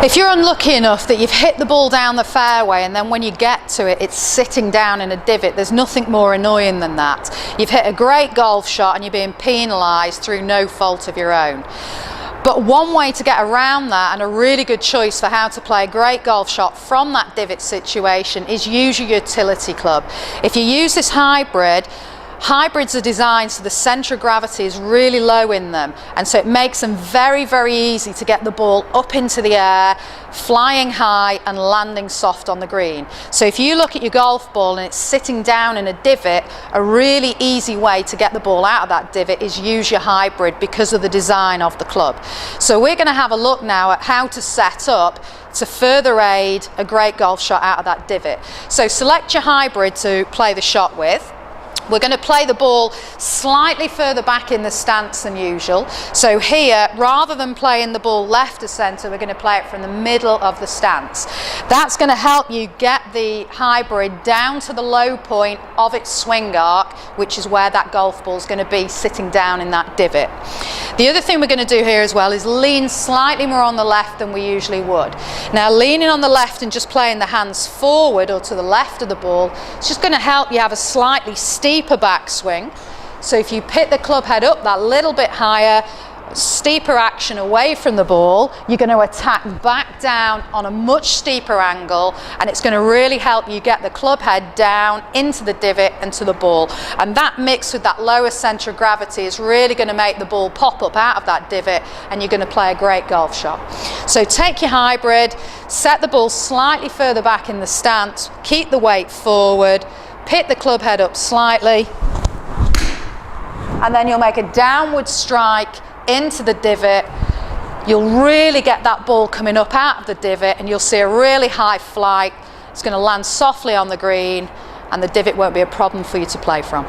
If you're unlucky enough that you've hit the ball down the fairway and then when you get to it, it's sitting down in a divot, there's nothing more annoying than that. You've hit a great golf shot and you're being penalised through no fault of your own. But one way to get around that, and a really good choice for how to play a great golf shot from that divot situation, is use your utility club. If you use this hybrid, hybrids are designed so the centre of gravity is really low in them, and so it makes them very, very easy to get the ball up into the air, flying high and landing soft on the green. So if you look at your golf ball and it's sitting down in a divot, a really easy way to get the ball out of that divot is use your hybrid because of the design of the club. So we're going to have a look now at how to set up to further aid a great golf shot out of that divot. So select your hybrid to play the shot with. We're going to play the ball slightly further back in the stance than usual. So here, rather than playing the ball left of centre, we're going to play it from the middle of the stance. That's going to help you get the hybrid down to the low point of its swing arc, which is where that golf ball is going to be sitting down in that divot. The other thing we're going to do here as well is lean slightly more on the left than we usually would. Now, leaning on the left and just playing the hands forward or to the left of the ball, it's just going to help you have a slightly steeper backswing. So if you pit the club head up that little bit higher, steeper action away from the ball, you're going to attack back down on a much steeper angle, and it's going to really help you get the club head down into the divot and to the ball. And that mixed with that lower centre of gravity is really going to make the ball pop up out of that divot, and you're going to play a great golf shot. So take your hybrid, set the ball slightly further back in the stance, keep the weight forward, pit the club head up slightly, and then you'll make a downward strike into the divot. You'll really get that ball coming up out of the divot, and you'll see a really high flight. It's going to land softly on the green, and the divot won't be a problem for you to play from.